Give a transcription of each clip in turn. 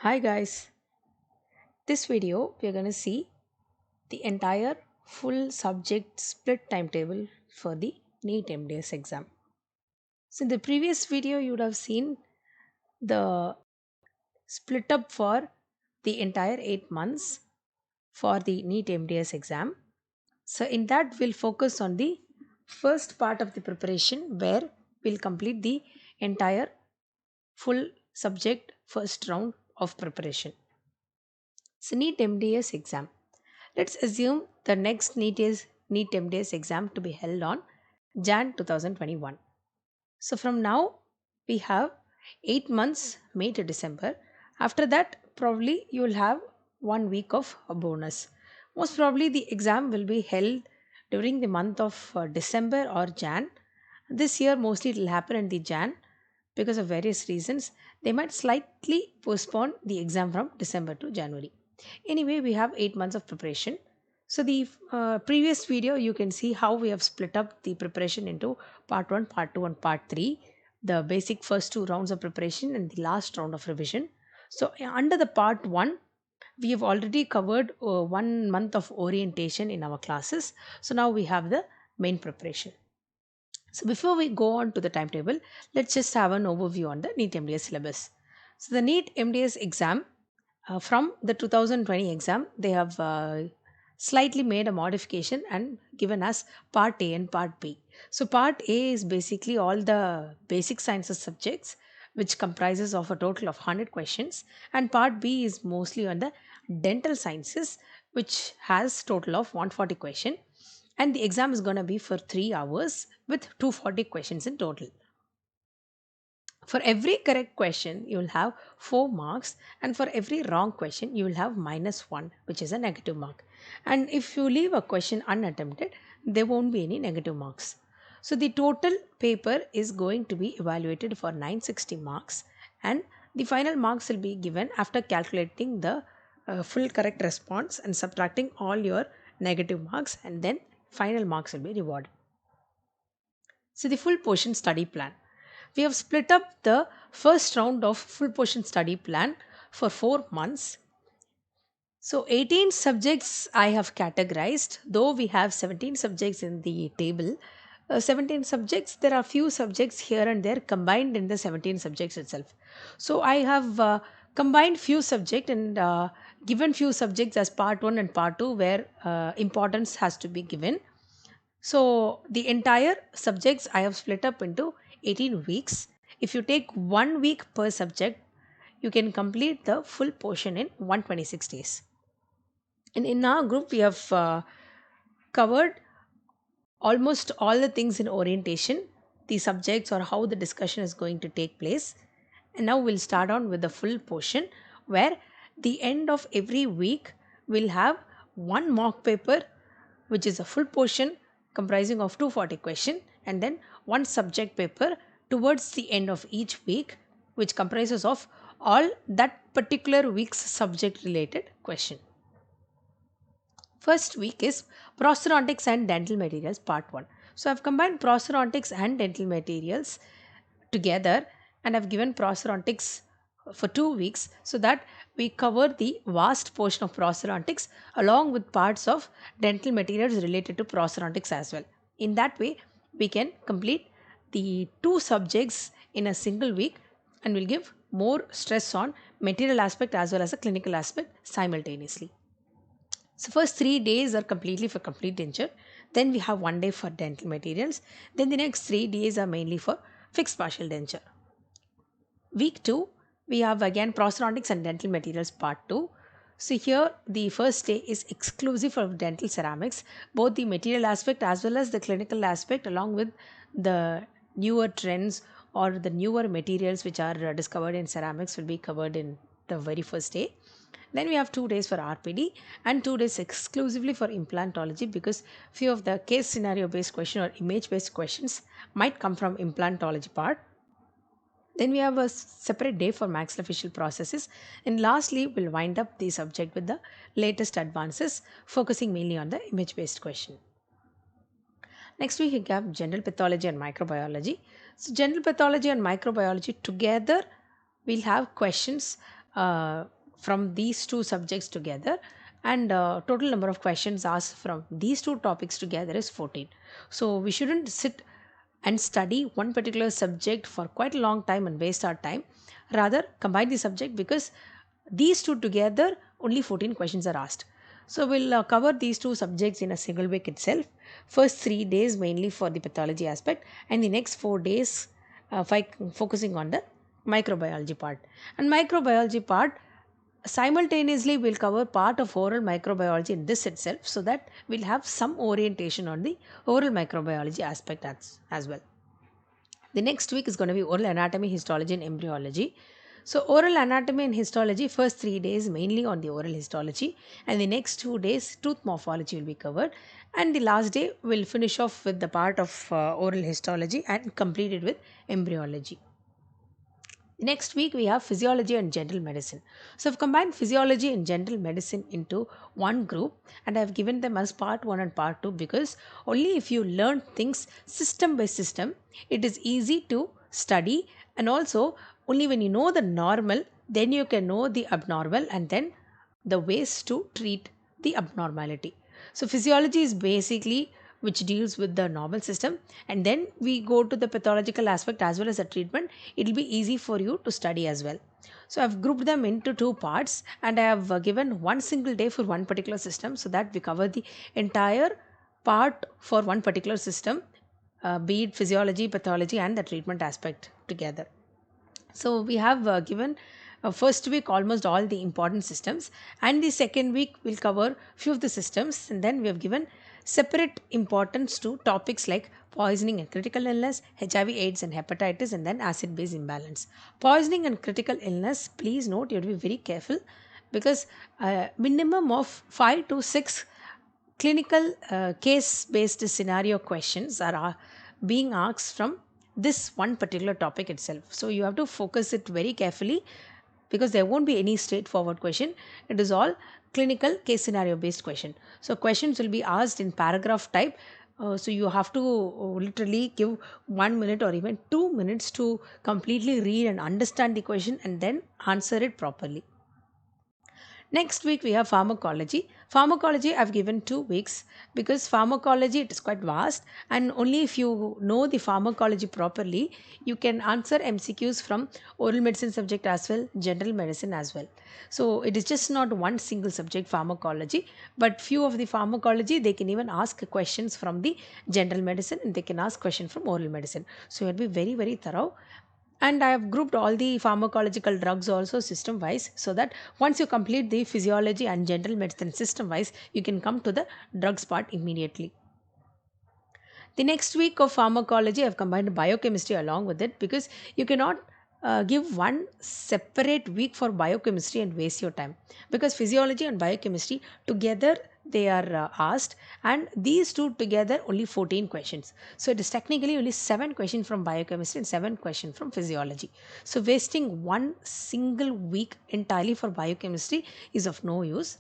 Hi guys, this video we are going to see the entire full subject split timetable for the NEET MDS exam. So in the previous video you would have seen the split up for the entire 8 months for the NEET MDS exam. So in that we'll focus on the first part of the preparation where we'll complete the entire full subject first round of preparation. So NEET MDS exam. Let's assume the next NEET MDS exam to be held on Jan 2021. So from now we have 8 months, May to December. After that, probably you will have 1 week of a bonus. Most probably the exam will be held during the month of December or Jan. This year mostly it will happen in the Jan because of various reasons. They might slightly postpone the exam from December to January. Anyway, we have 8 months of preparation. So the previous video you can see how we have split up the preparation into part 1, part 2 and part 3. The basic first two rounds of preparation and the last round of revision. So under the part 1 we have already covered 1 month of orientation in our classes. So now we have the main preparation. So before we go on to the timetable, let's just have an overview on the NEET MDS syllabus. So the NEET MDS exam from the 2020 exam, they have slightly made a modification and given us part A and part B. So part A is basically all the basic sciences subjects which comprises of a total of 100 questions, and part B is mostly on the dental sciences which has total of 140 question, and the exam is going to be for 3 hours with 240 questions in total. For every correct question, you will have 4 marks, and for every wrong question, you will have -1, which is a negative mark. And if you leave a question unattempted, there won't be any negative marks. So the total paper is going to be evaluated for 960 marks, and the final marks will be given after calculating the full correct response and subtracting all your negative marks, and then final marks will be rewarded. So the full portion study plan. We have split up the first round of full portion study plan for 4 months. So 18 subjects I have categorized, though we have 17 subjects in the table. 17 subjects, there are few subjects here and there combined in the 17 subjects itself. So I have combined few subjects and given few subjects as part 1 and part 2 where importance has to be given. So the entire subjects I have split up into 18 weeks. If you take 1 week per subject, you can complete the full portion in 126 days. And in our group, we have covered almost all the things in orientation, the subjects or how the discussion is going to take place. And now we'll start on with the full portion where the end of every week we'll have one mock paper which is a full portion comprising of 240 question, and then one subject paper towards the end of each week which comprises of all that particular week's subject related question. First week is prosthodontics and dental materials part 1. So I've combined prosthodontics and dental materials together, and I've given prosthodontics for 2 weeks so that we cover the vast portion of prosthodontics along with parts of dental materials related to prosthodontics as well. In that way, we can complete the two subjects in a single week and will give more stress on material aspect as well as a clinical aspect simultaneously. So first 3 days are completely for complete denture. Then we have 1 day for dental materials. Then the next 3 days are mainly for fixed partial denture. Week 2, we have again prosthodontics and dental materials part 2. So here the first day is exclusive for dental ceramics. Both the material aspect as well as the clinical aspect along with the newer trends or the newer materials which are discovered in ceramics will be covered in the very first day. Then we have 2 days for RPD and 2 days exclusively for implantology because few of the case scenario based question or image based questions might come from implantology part. Then we have a separate day for maxillofacial processes, and lastly we'll wind up the subject with the latest advances focusing mainly on the image based question. Next we have general pathology and microbiology. So general pathology and microbiology together we'll have questions uh, from these two subjects together, and total number of questions asked from these two topics together is 14. So we shouldn't sit and study one particular subject for quite a long time and waste our time. Rather, combine the subject, because these two together only 14 questions are asked. So we'll cover these two subjects in a single week itself. First 3 days mainly for the pathology aspect, and the next 4 days focusing on the microbiology part. And microbiology part, simultaneously we'll cover part of oral microbiology in this itself, so that we'll have some orientation on the oral microbiology aspect as well. The next week is going to be oral anatomy, histology, and embryology. So, oral anatomy and histology, first 3 days mainly on the oral histology, and the next 2 days, tooth morphology will be covered. And the last day, we'll finish off with the part of oral histology and complete it with embryology. Next week, we have physiology and general medicine. So, I've combined physiology and general medicine into one group, and I've given them as part 1 and part 2, because only if you learn things system by system, it is easy to study, and also only when you know the normal, then you can know the abnormal, and then the ways to treat the abnormality. So, physiology is basically which deals with the normal system, and then we go to the pathological aspect as well as the treatment. It will be easy for you to study as well. So, I've grouped them into two parts, and I have given one single day for one particular system, so that we cover the entire part for one particular system, be it physiology, pathology, and the treatment aspect together. So we have given first week almost all the important systems, and the second week will cover few of the systems, and then we have given separate importance to topics like poisoning and critical illness, HIV, AIDS, and hepatitis, and then acid base imbalance. Poisoning and critical illness, please note you have to be very careful, because minimum of 5 to 6 clinical case based scenario questions are being asked from this one particular topic itself. So you have to focus it very carefully, because there won't be any straightforward question. It is all clinical case scenario based question. So questions will be asked in paragraph type. So you have to literally give 1 minute or even 2 minutes to completely read and understand the question and then answer it properly. Next week we have pharmacology. Pharmacology I've given 2 weeks, because pharmacology it is quite vast, and only if you know the pharmacology properly you can answer MCQs from oral medicine subject as well, general medicine as well. So it is just not one single subject pharmacology, but few of the pharmacology they can even ask questions from the general medicine, and they can ask questions from oral medicine. So you have to be very thorough, and I have grouped all the pharmacological drugs also system wise, so that once you complete the physiology and general medicine system wise, you can come to the drugs part immediately. The next week of pharmacology, I've combined biochemistry along with it, because you cannot give one separate week for biochemistry and waste your time, because physiology and biochemistry together they are asked, and these two together only 14 questions. So it is technically only 7 questions from biochemistry and 7 questions from physiology. So wasting one single week entirely for biochemistry is of no use.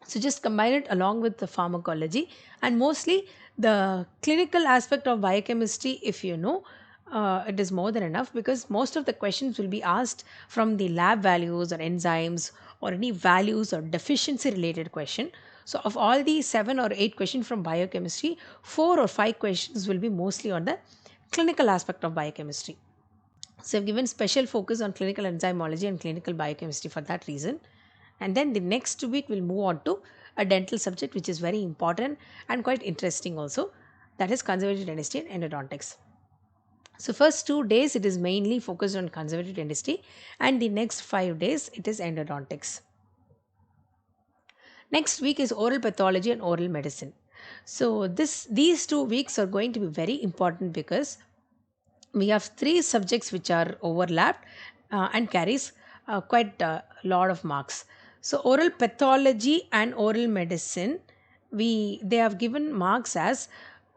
So just combine it along with the pharmacology, and mostly the clinical aspect of biochemistry, if you know, it is more than enough, because most of the questions will be asked from the lab values or enzymes or any values or deficiency related question. So of all these 7 or 8 questions from biochemistry, 4 or 5 questions will be mostly on the clinical aspect of biochemistry. So I've given special focus on clinical enzymology and clinical biochemistry for that reason. And then the next week we'll move on to a dental subject which is very important and quite interesting also. That is conservative dentistry and endodontics. So first 2 days it is mainly focused on conservative dentistry, and the next 5 days it is endodontics. Next week is oral pathology and oral medicine. So these 2 weeks are going to be very important, because we have 3 subjects which are overlapped and carries quite a lot of marks. So oral pathology and oral medicine, they have given marks as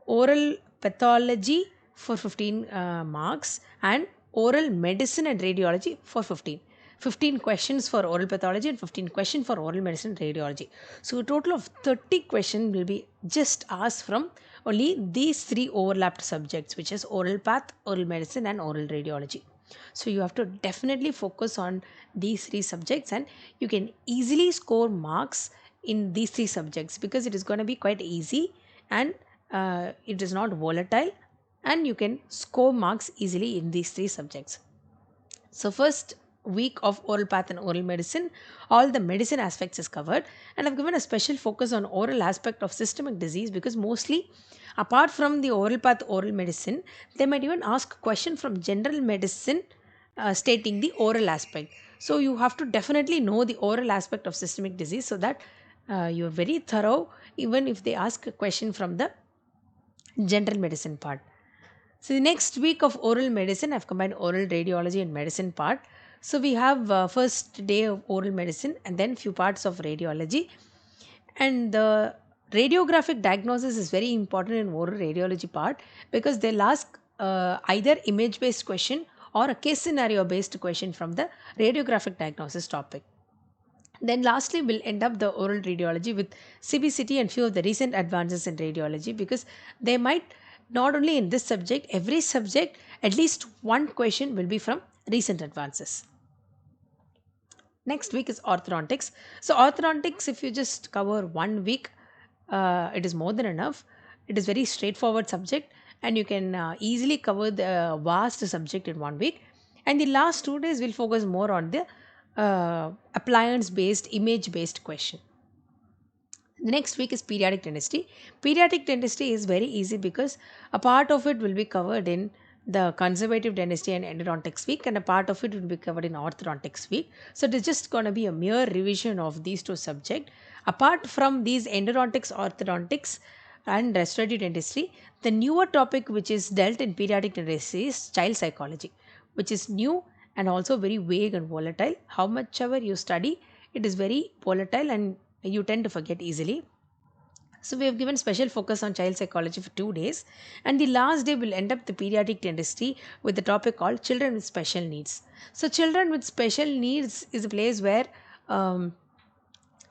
oral pathology for 15 marks, and oral medicine and radiology for 15. 15 questions for oral pathology and 15 questions for oral medicine and radiology. So a total of 30 questions will be just asked from only these 3 overlapped subjects, which is oral path, oral medicine, and oral radiology. So you have to definitely focus on these three subjects, and you can easily score marks in these three subjects because it is going to be quite easy, and it is not volatile, and you can score marks easily in these three subjects. So first week of oral path and oral medicine, all the medicine aspects is covered, and I've given a special focus on oral aspect of systemic disease because mostly apart from the oral path oral medicine, they might even ask a question from general medicine stating the oral aspect. So you have to definitely know the oral aspect of systemic disease so that you're very thorough even if they ask a question from the general medicine part. So the next week of oral medicine, I've combined oral radiology and medicine part. So we have first day of oral medicine and then few parts of radiology. And the radiographic diagnosis is very important in oral radiology part because they'll ask either image based question or a case scenario based question from the radiographic diagnosis topic. Then lastly, we'll end up the oral radiology with CBCT and few of the recent advances in radiology because they might not only in this subject, every subject, at least one question will be from recent advances. Next week is orthodontics. So orthodontics, if you just cover 1 week, it is more than enough. It is very straightforward subject, and you can easily cover the vast subject in 1 week. And the last 2 days will focus more on the appliance based, image based question. The next week is pediatric dentistry. Pediatric dentistry is very easy because a part of it will be covered in the conservative dentistry and endodontics week, and a part of it will be covered in orthodontics week. So it is just going to be a mere revision of these two subjects. Apart from these endodontics, orthodontics, and restorative dentistry, the newer topic which is dealt in pediatric dentistry is child psychology, which is new and also very vague and volatile. How much ever you study, it is very volatile and you tend to forget easily. So we have given special focus on child psychology for 2 days, and the last day will end up the pediatric dentistry with the topic called children with special needs. So children with special needs is a place where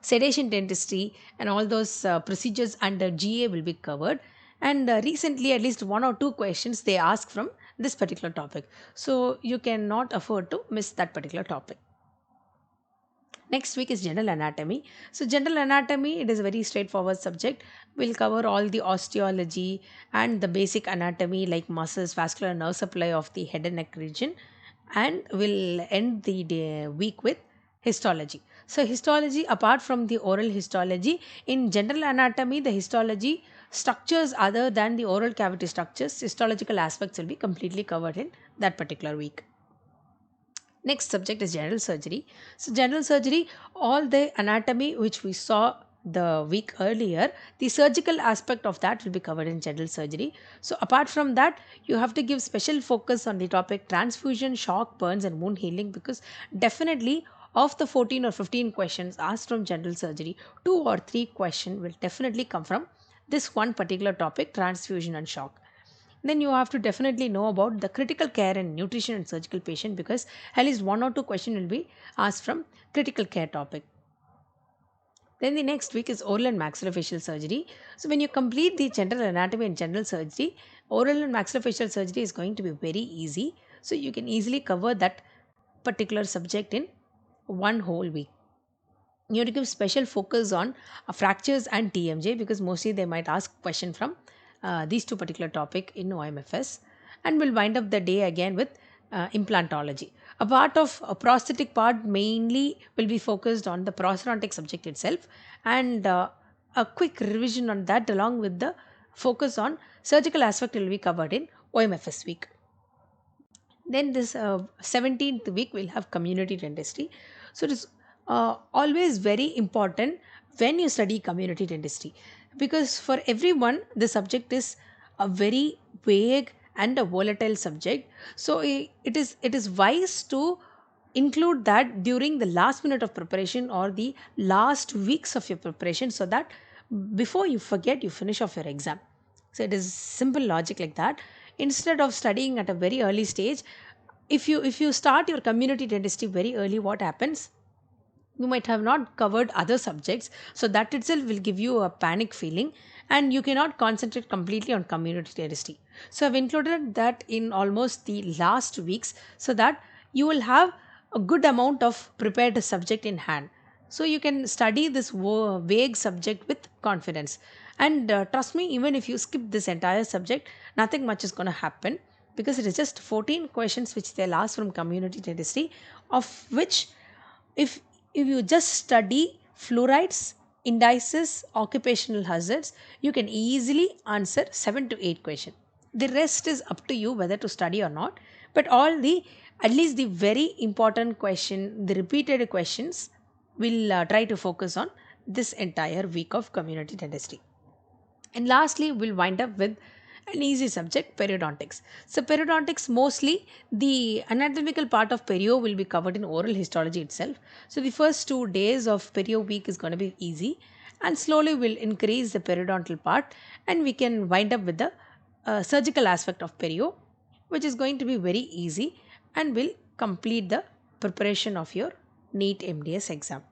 sedation dentistry and all those procedures under GA will be covered. And recently, at least one or two questions they ask from this particular topic. So you cannot afford to miss that particular topic. Next week is general anatomy. So general anatomy, it is a very straightforward subject. We'll cover all the osteology and the basic anatomy like muscles, vascular nerve supply of the head and neck region, and we'll end the week with histology. So histology, apart from the oral histology, in general anatomy, the histology structures other than the oral cavity structures, histological aspects will be completely covered in that particular week. Next subject is general surgery. So general surgery, all the anatomy which we saw the week earlier, the surgical aspect of that will be covered in general surgery. So apart from that, you have to give special focus on the topic transfusion, shock, burns and wound healing because definitely of the 14 or 15 questions asked from general surgery, 2 or 3 questions will definitely come from this one particular topic, transfusion and shock. Then you have to definitely know about the critical care and nutrition and surgical patient because at least 1 or 2 questions will be asked from critical care topic. Then the next week is oral and maxillofacial surgery. So when you complete the general anatomy and general surgery, oral and maxillofacial surgery is going to be very easy. So you can easily cover that particular subject in one whole week. You have to give special focus on fractures and TMJ because mostly they might ask question from these two particular topic in OMFS, and we'll wind up the day again with implantology. A part of a prosthetic part mainly will be focused on the prosthodontic subject itself, and a quick revision on that along with the focus on surgical aspect will be covered in OMFS week. Then this 17th week we'll have community dentistry. So it is always very important when you study community dentistry because for everyone the subject is a very vague and a volatile subject. So it is wise to include that during the last minute of preparation or the last weeks of your preparation so that before you forget you finish off your exam. So it is simple logic like that. Instead of studying at a very early stage, if you start your community dentistry very early, what happens? You might have not covered other subjects, so that itself will give you a panic feeling, and you cannot concentrate completely on community literacy. So I've included that in almost the last weeks so that you will have a good amount of prepared subject in hand. So you can study this vague subject with confidence. And trust me, even if you skip this entire subject, nothing much is going to happen, because it is just 14 questions which they'll ask from community literacy, of which if if you just study fluorides, indices, occupational hazards, you can easily answer 7 to 8 questions. The rest is up to you whether to study or not, but all the at least the very important question, the repeated questions, will try to focus on this entire week of community dentistry. And lastly, we'll wind up with an easy subject, periodontics. So, periodontics, mostly the anatomical part of perio will be covered in oral histology itself. So, the first 2 days of perio week is going to be easy, and slowly we'll increase the periodontal part, and we can wind up with the surgical aspect of perio, which is going to be very easy and will complete the preparation of your NEET MDS exam.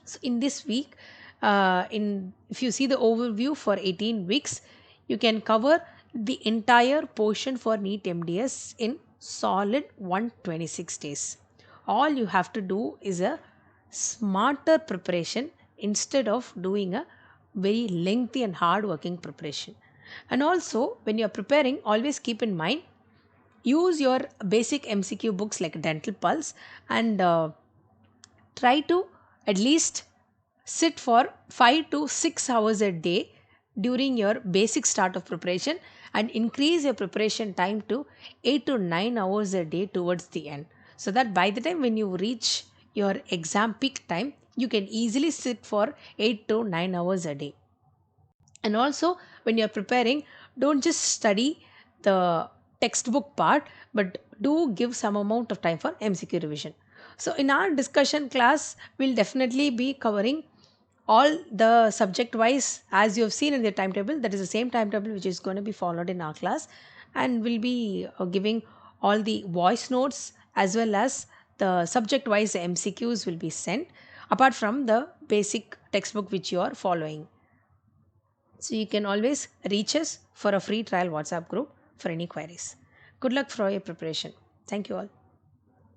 So in this week, in if you see the overview for 18 weeks, you can cover the entire portion for NEET MDS in solid 126 days. All you have to do is a smarter preparation instead of doing a very lengthy and hard working preparation. And also, when you're preparing, always keep in mind, use your basic MCQ books like Dental Pulse, and try to at least sit for 5 to 6 hours a day during your basic start of preparation, and increase your preparation time to 8 to 9 hours a day towards the end, so that by the time when you reach your exam peak time, you can easily sit for 8 to 9 hours a day. And also, when you're preparing, don't just study the textbook part, but do give some amount of time for MCQ revision. So, in our discussion class, we'll definitely be covering all the subject wise as you have seen in the timetable. That is the same timetable which is going to be followed in our class, and we'll be giving all the voice notes as well as the subject wise MCQs will be sent, apart from the basic textbook which you are following. So you can always reach us for a free trial WhatsApp group for any queries. Good luck for your preparation. Thank you all.